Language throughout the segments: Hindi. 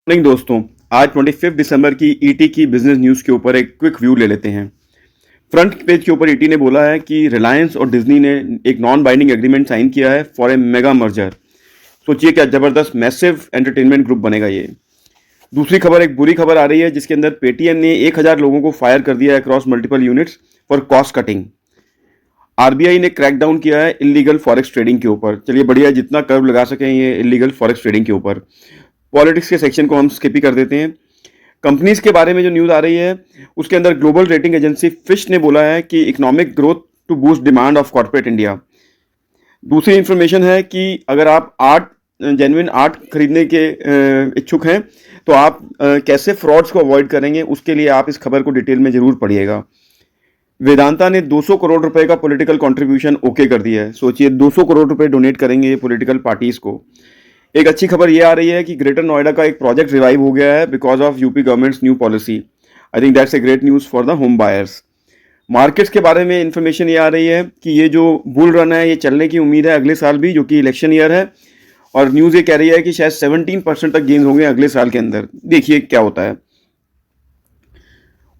मॉर्निंग दोस्तों। आज 25 दिसंबर की ईटी की बिजनेस न्यूज़ के ऊपर एक क्विक व्यू ले लेते हैं। फ्रंट पेज के ऊपर ईटी ने बोला है कि रिलायंस और डिज्नी ने एक नॉन बाइंडिंग एग्रीमेंट साइन किया है फॉर ए मेगा मर्जर। सोचिए क्या जबरदस्त मैसिव एंटरटेनमेंट ग्रुप बनेगा ये। दूसरी खबर, एक बुरी खबर आ रही है जिसके अंदर पेटीएम ने 1000 लोगों को फायर कर दिया है across multiple units for cost cutting. RBI ने क्रैकडाउन किया है इलीगल फॉरेक्स ट्रेडिंग के ऊपर। चलिए बढ़िया, जितना कर्व लगा सकें ये इलीगल फॉरेक्स ट्रेडिंग के ऊपर। पॉलिटिक्स के सेक्शन को हम स्किप ही कर देते हैं। कंपनीज के बारे में जो न्यूज़ आ रही है उसके अंदर ग्लोबल रेटिंग एजेंसी फिश ने बोला है कि economic growth to boost demand of corporate India. दूसरी इंफॉर्मेशन है कि अगर आप जेन्युइन आर्ट खरीदने के इच्छुक हैं तो आप कैसे फ्रॉड्स को अवॉइड करेंगे, उसके लिए आप इस खबर को डिटेल में जरूर पढ़िएगा। वेदांता ने 200 करोड़ रुपए का पॉलिटिकल कंट्रीब्यूशन ओके कर दिया है। सोचिए 200 करोड़ रुपए डोनेट करेंगे ये पॉलिटिकल पार्टीज को। एक अच्छी खबर ये आ रही है कि ग्रेटर नोएडा का एक प्रोजेक्ट रिवाइव हो गया है because of UP governments new policy. I think that's a great news for the home buyers. Markets के बारे में इंफॉर्मेशन ये आ रही है कि ये जो बुल रन है ये चलने की उम्मीद है अगले साल भी, जो कि इलेक्शन ईयर है। और न्यूज़ ये कह रही है कि शायद 17% तक गेंस होंगे अगले साल के अंदर। देखिए क्या होता है।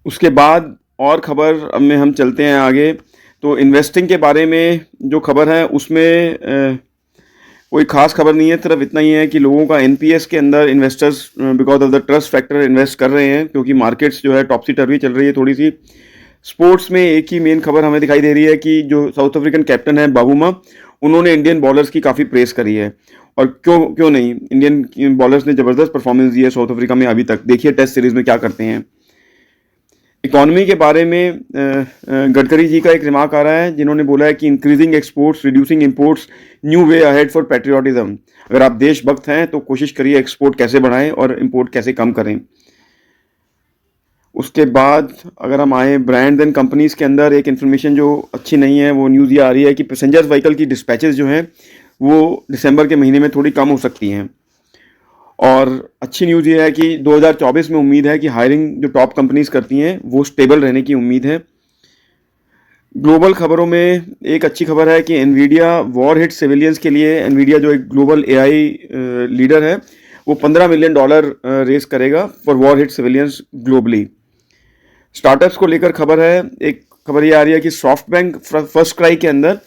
उसके बाद और खबर में हम चलते हैं आगे। तो इन्वेस्टिंग के बारे में जो खबर है उसमें कोई खास खबर नहीं है, सिर्फ इतना ही है कि लोगों का एनपीएस के अंदर investors because of the trust factor invest कर रहे हैं, क्योंकि मार्केट्स जो है टॉपसी टर्वी चल रही है थोड़ी सी। स्पोर्ट्स में एक ही मेन खबर हमें दिखाई दे रही है कि जो साउथ अफ्रीकन कैप्टन है बाबूमा, उन्होंने इंडियन बॉलर्स की काफ़ी प्रेस करी है। और क्यों नहीं, इंडियन बॉलर्स ने ज़बरदस्त परफॉर्मेंस दी है साउथ अफ्रीका में अभी तक। देखिए टेस्ट सीरीज में क्या करते हैं। इकोनॉमी के बारे में गडकरी जी का एक रिमार्क आ रहा है जिन्होंने बोला है कि increasing exports reducing imports new way ahead for patriotism. अगर आप देशभक्त हैं तो कोशिश करिए एक्सपोर्ट कैसे बढ़ाएं और इंपोर्ट कैसे कम करें। उसके बाद अगर हम आए ब्रांड एंड कंपनीज के अंदर, एक इन्फॉर्मेशन जो अच्छी नहीं है वो न्यूज़ ये आ रही है कि पैसेंजर व्हीकल की डिस्पैचेस जो हैं वो दिसंबर के महीने में थोड़ी कम हो सकती हैं। और अच्छी न्यूज़ ये है कि 2024 में उम्मीद है कि हायरिंग जो टॉप कंपनीज करती हैं वो स्टेबल रहने की उम्मीद है। ग्लोबल खबरों में एक अच्छी खबर है कि एनवीडिया वॉर हिट सिविलियंस के लिए, एनवीडिया जो एक ग्लोबल एआई लीडर है, वो $15 मिलियन रेस करेगा for war hit civilians globally. Startups को लेकर खबर है, एक खबर ये आ रही है कि सॉफ्ट बैंक फर्स्ट क्राई के अंदर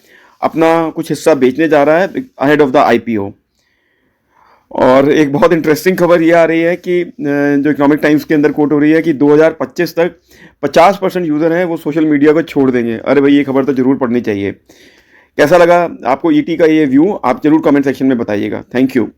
अपना कुछ हिस्सा बेचने जा रहा है अहेड ऑफ द आईपीओ। और एक बहुत इंटरेस्टिंग खबर ये आ रही है कि जो इकोनॉमिक टाइम्स के अंदर कोट हो रही है कि 2025 तक 50% यूज़र हैं वो सोशल मीडिया को छोड़ देंगे। अरे भाई ये खबर तो जरूर पढ़नी चाहिए। कैसा लगा आपको ईटी का ये व्यू, आप जरूर कमेंट सेक्शन में बताइएगा। Thank you.